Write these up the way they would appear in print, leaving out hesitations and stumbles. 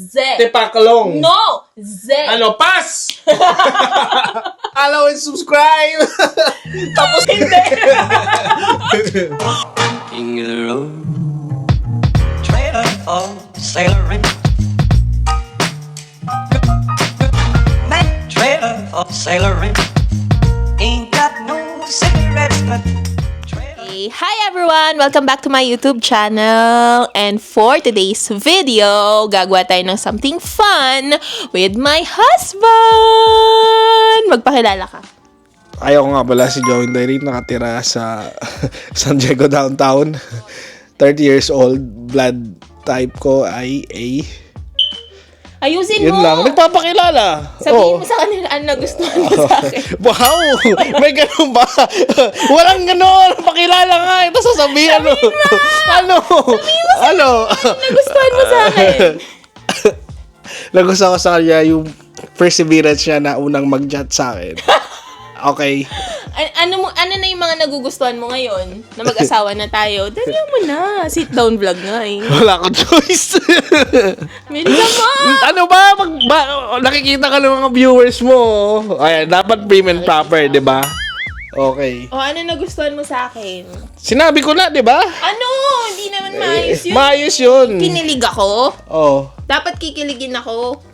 Z. Tipaklong. No! Z. Ano? Pass! Follow and subscribe! Tapos Hindi. King of the road, trailer for sailoring. That trailer for sailoring ain't got no cigarettes, but Hi everyone! Welcome back to my YouTube channel. And for today's video, gagawa tayo ng something fun with my husband! Magpakilala ka. Ayaw nga pala si Joey Dairy, nakatira sa San Diego downtown. 30 years old, blood type ko ay A. Ayusin Yun mo! lang, nagpapakilala. Sabihin mo sa kanila ano nagustuhan mo sa akin. Wow! May ganun ba? Walang ganun! Pakilala nga! Ito sasabihin ano? Ano? Ano? Nagustuhan mo sa akin. Nagustuhan ko sa kanya yung perseverance niya na unang mag-chat sa akin. Okay. Ano na yung mga nagugustuhan mo ngayon? Na mag-asawa na tayo? Dalihan mo na. Sit down vlog nga eh. Wala akong choice. Bilisan mo! Ano ba? Nakikita ka ng mga viewers mo. Ayan, dapat prim and proper, di ba? Okay. O ano nagustuhan mo sa akin? Sinabi ko na, di ba? Ano? Hindi naman maayos yun. Maayos yun. Kinilig ako? Oh. Dapat kikiligin ako.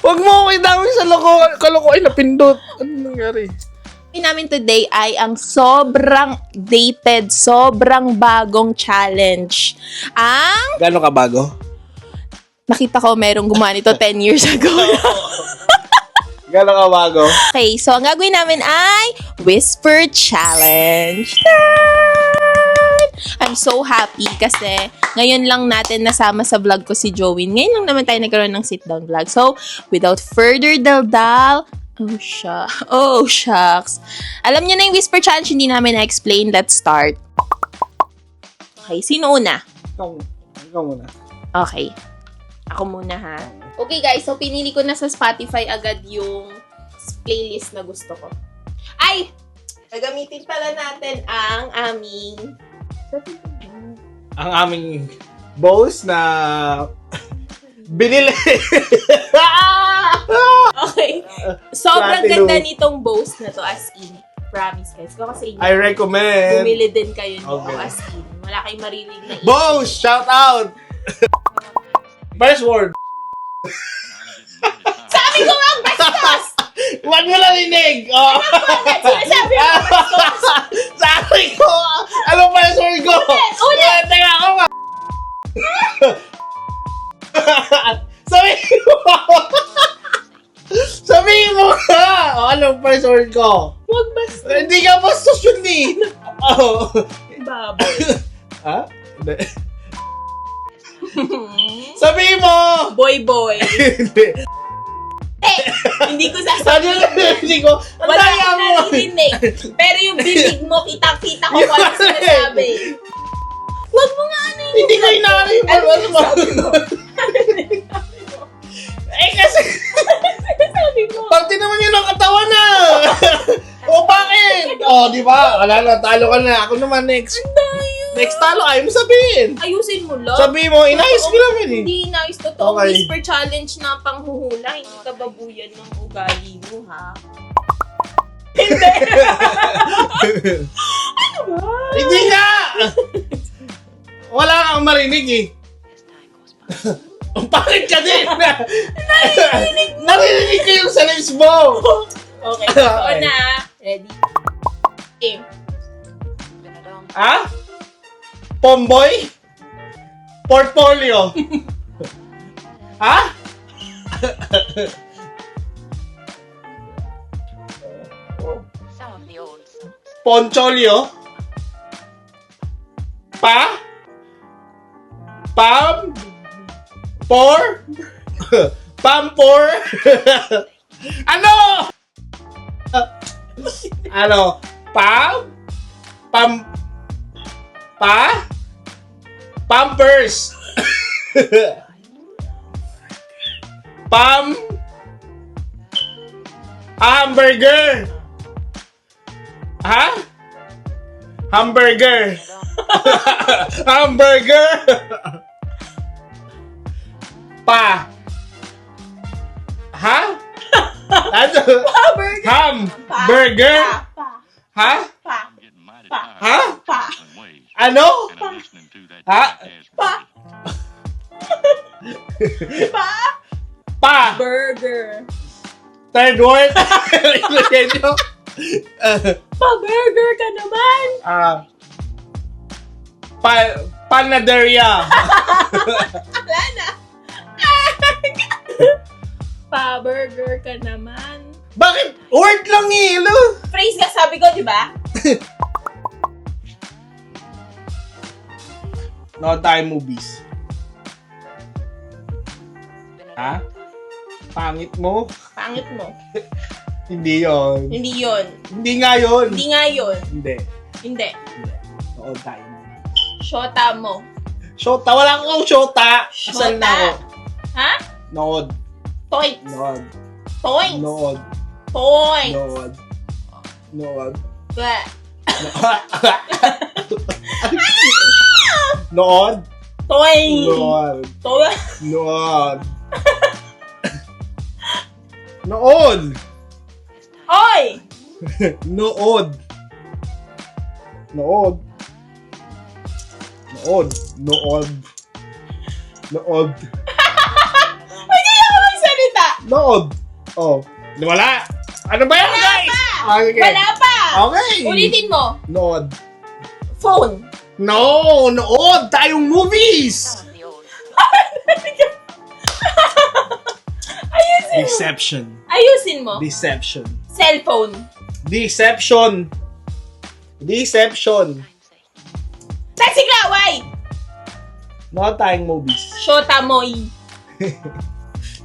Huwag mo ako idawin sa kalokohan na pindot. Ano nangyari? Namin today ay ang sobrang dated, sobrang bagong challenge. Ang Gano'n ka bago? nakita ko merong gumawa nito 10 years ago. Gano'n ka bago? Okay, so ang gagawin namin ay Whisper Challenge. Tan! I'm so happy kasi ngayon lang natin nasama sa vlog ko si Joey. Ngayon lang naman tayo nagkaroon ng sit-down vlog. So, without further daldal, oh shucks. Alam niyo na yung Whisper Challenge, hindi namin na-explain. Let's start. Okay, sino una? Ikaw muna. Okay. Ako muna ha. Okay guys, so pinili ko na sa Spotify agad yung playlist na gusto ko. Ay! Gagamitin pala natin ang aming... Ang aming boss na binili. Okay. Sobrang Platinum. ganda nitong Bose na to, as in. Promise guys. Ko kasi I recommend. bumili din kayo nito, Okay. as in. Wala kayong marinig na Boss, shout out. First word. Sabi ko ang bastos! Huwag mo lang inig. Oh. Sinasabi ko bastos! Sabi ko. Ano first word ko? Ulit! Teka ako nga. Sabihin mo. Sabihin mo nga. Oh, ano first word ko? Huwag bastos. Hindi ka bastos yun eh. Oh. Baboy. Ha? Hindi. Sabihin mo. Boy. Hindi. Hindi ko Ano sasabihin. hindi ko? Ang Wala daya akong mo. naririnig. Pero yung bibig mo, kita-kita ko kung ano sinasabi. Huwag mo nga ano yung... Hindi ko inaari yung Ano ano ba? Eh kasi, sinasabi mo? pati naman yun ang katawan na. O bakit? O, di ba? Wala na, talo ka na. Ako naman next. Next talo, ayaw mo sabihin. Ayusin mo lang. Sabihin mo, inayos ko lang yun eh. Hindi inayos. Totoong Okay. whisper challenge na panghuhula. Hindi ka babuyan ng ugali mo, ha? Hindi! Ano ba? Hindi nga! Wala kang marinig eh. Ang pangit ka din! Narinig ko yung sa lips mo! Okay, totoo na. Ready? Game. Ha? Pomboy? Portfolio? Ha? Poncholio? Pa? Pam? Por? Pampor? Ano? Ano? Pam? Pam? Pa? Pampers? Pam? Hamburger? Ha? Hamburger? Hamburger? Pa. Ha? Ano? Pa-burger. Ham. Pa. Burger. Pa. Ha? Pa. Pa. Ha? Pa. Ano? Ha? Pa. Pa. Pa. Burger. Third word. Ilagay nyo. Pa-burger ka naman. Panaderia. Wala na. Pa-burger ka naman. Bakit? Word lang eh. Ano? Phrase nga sabi ko, di ba? No time movies. Ha? Pangit mo? Pangit mo. Hindi yon. Hindi yun. Hindi nga yun. Hindi nga yun. Hindi. Hindi. No time. Shota mo. Shota. Wala akong shota. Asal na ako. Ha? Nood. Toy. Nood. Toy. Nood. Toy. Nood. Nood. Ba. Nood. Toy. Nood. Toy. Nood. Nood. Oy! Nood. Nood. Nood. Nood. Nood. Hindi ako magsalita. Nood. Oh. Wala. Ano ba yan, Wala guys? pa. Okay. Wala pa. Okay. Ulitin mo. Nood. Phone. No! Nood! Tayong movies! Ayusin mo. Deception. Ayusin mo. Deception. Cellphone. Deception. Deception. Taxi Klaway. Nood tayong movies. Shota Moy.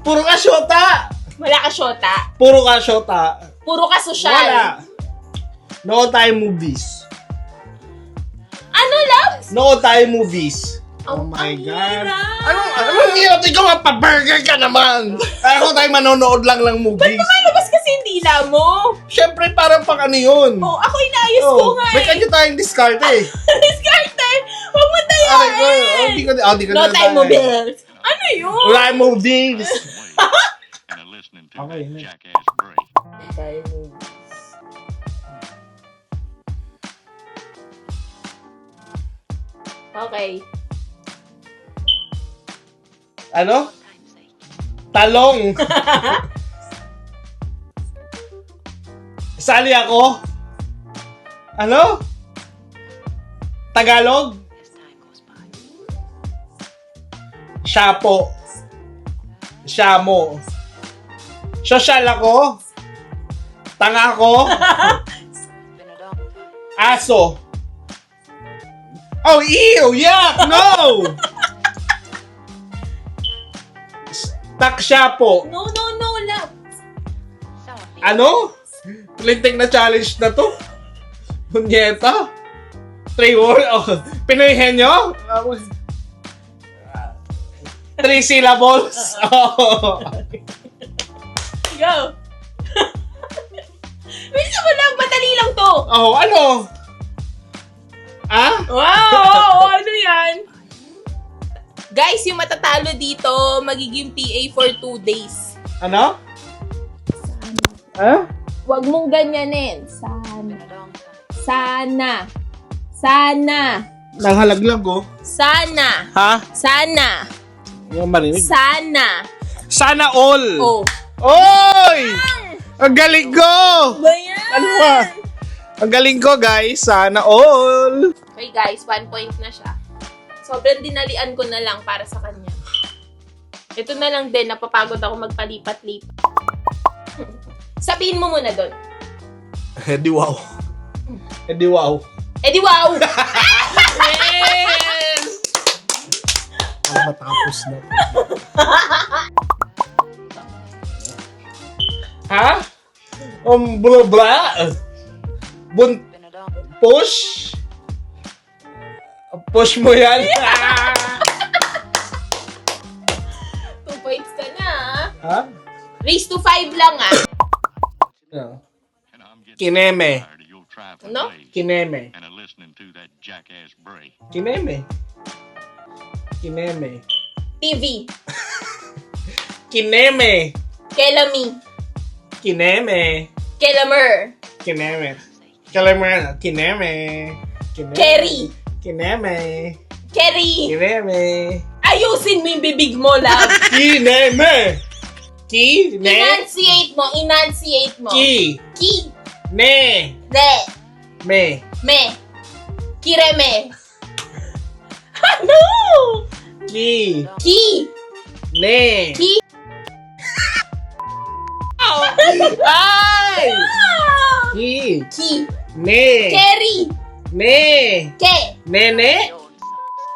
Puro ka shota! Wala ka shota. Puro ka shota. Puro ka sosyal. Wala. Nood tayong movies. Ano, loves? Nood tayong movies. Oh Ang my God. hirap. Anong hirap? Ikaw nga pa-burger ka naman. Ako tayo manonood lang ng Ba't movies. lumalabas kasi yung dila mo? Siyempre, parang pang ano yun. Oh, ako inaayos ko nga May eh. kanya tayong diskarte. Diskarte. Huwag mo tayo Ay, di ko No time mobiles. Ano yun? Wala yung movies. And listening to Okay, that next. jackass break. Okay. Ano? Talong. Sali ako? Ano? Tagalog? Shapo. Shamo. Social ako? Tanga ako? Aso. Oh, ew! Yuck! No! Takshapo. No, love. Ano? Lintik na challenge na to. Punyeta. 3 word. Oh, Pinoyhen nyo? 3 syllables. Oh. Go. Bisa mo lang, madali lang to. Oh, ano? Ah? Wow, ano yan? Guys, yung matatalo dito, magiging PA for 2 days. Ano? Ah? Huwag mong ganyanin. Sana. Nanghalaglag ko. Sana. Ha? Sana. Yung marinig. Sana. Sana all. Oh. Oy! Ang galing ko! Ba yan? Ano ba? Ang galing ko, guys. Sana all. Okay guys, 1 point na siya. Sobrang dinalian ko na lang para sa kanya. Ito na lang din, napapagod ako magpalipat-lipat. Sabihin mo muna doon. Eh di wow. Eh di wow. Eh di wow! Yes! Ang matapos na. Ha? Blah blah. Push? Push mo yan. 2 points ka na, ah. Ha? Raise to 5 lang, ah. And I'm getting Kineme. tired of your trifling Ano? ways Kineme. and listening to that jackass break. Kineme. Kineme. TV. Kineme. Kelami. Kineme. Kelamer. Kineme. Kineme. Kineme. Kerry. Kineme. Kerry. Kineme. Ayusin mo yung bibig mo, love. Kineme. Ki. Ne. Enunciate mo. Enunciate mo. Ki. Ki. Ne. Re. Me. Me. Kireme. Ano? Ki. Ki. Ne. Ki. Ay! Ah! Ki. Ki. Ne. Kerry. Ne. Ke. Nene.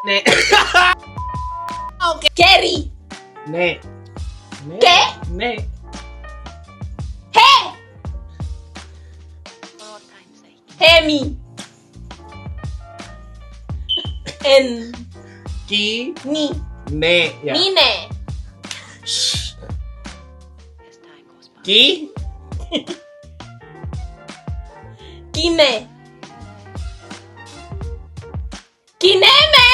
Ne. Kerry. Ne. Ne. Ke? Ne. He. Hemi. En. Ki. Ni. Ne. Yeah. Nine. Shh. Ki. Kine. Kineme!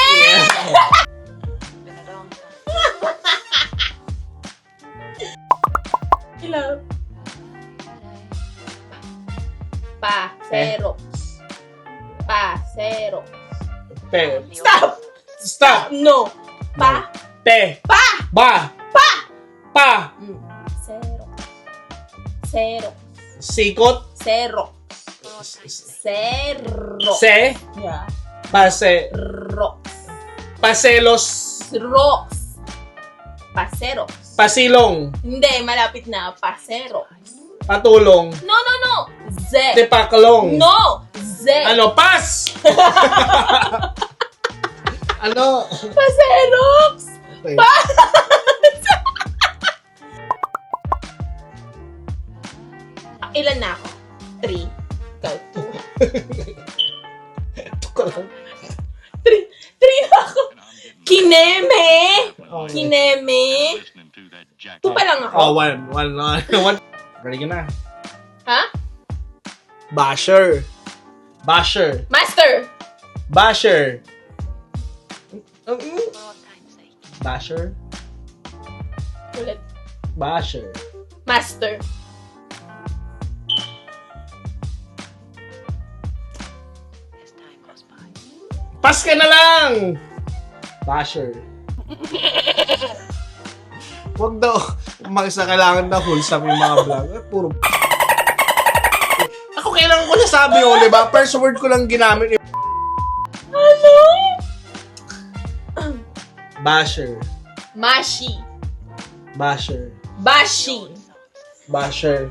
Hello. Paserox. Paserox. Te. Stop! Stop. No. Pa. Te. Pa. Ba. Pa. Pa. Serox. Serox. Sikot. Serox. Serox. Se. Yeah. Pase. Rox. Paselos. Rox. Paserox. Pasilong. Hindi, malapit na. Paserox. Patulong. No, no, no. Z. Tepaklong. No. Z. Ano? Pas! Ano? Paserox. Okay. Ilan na ako? 3. Ikaw, 2. Ito ko lang. 3 na ako. Kineme. Okay. Kineme. 2 pa lang ako. Oh, one. Ready ka na. Ha? Basher. Basher. Master. Basher. Basher. Ulit. Basher. Master. Pas ka na lang! Basher. Huwag daw. Sa kailangan na wholesome yung mga vlog. Puro ako kailangan ko nasabi yun, di ba? First word ko lang ginamit. Ano? Basher. Mashi. Basher. Bashi. Basher.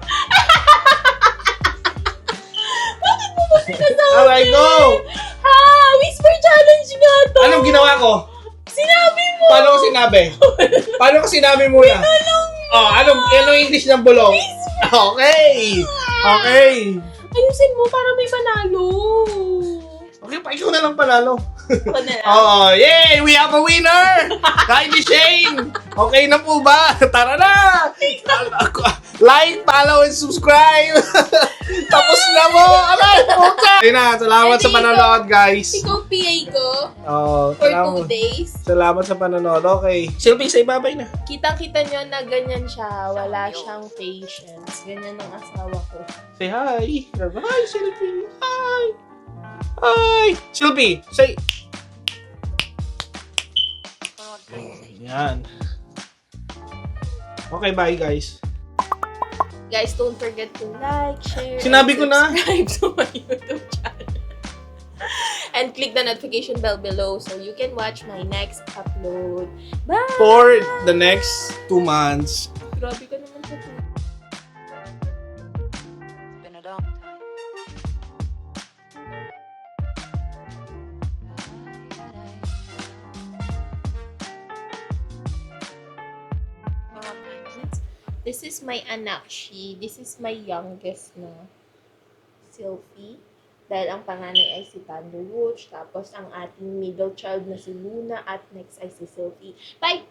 Bakit mo ba sinasabi? Alright, go! Ha? Whisper challenge nga to. Anong ginawa ko? Sinabi mo. Paano ko sinabi? Paano ko sinabi muna? Oh, anong English ng bulong? Okay! Okay! Ayusin mo para may panalo. Okay, pa ikaw na lang panalo. Ako na lang. Oh, yay! We have a winner! Kylie Shane! Okay na po ba? Tara na! Like, follow, and subscribe! Tapos na mo! Alay, puta! Ayun na, salamat sa panonood, guys. Ikaw PA ko Oh, for 2 days. Salamat sa panonood. Okay. Silping sa ibabay na. Kitang-kita nyo na ganyan siya. Wala siyang patience. Ganyan ang asawa ko. Say hi. Hi, Silping. Hi. Hi. Silpy, say. Yan. Okay, bye, guys. Guys, don't forget to like, share, Sinabi and ko na. subscribe to my YouTube channel. And click the notification bell below so you can watch my next upload. Bye! For the next 2 months. Grabe ka naman sa to. This is my anak, this is my youngest na Sylvie. Dahil ang panganay ay si Thunder Wooch, tapos ang ating middle child na si Luna, at next ay si Sylvie. Bye!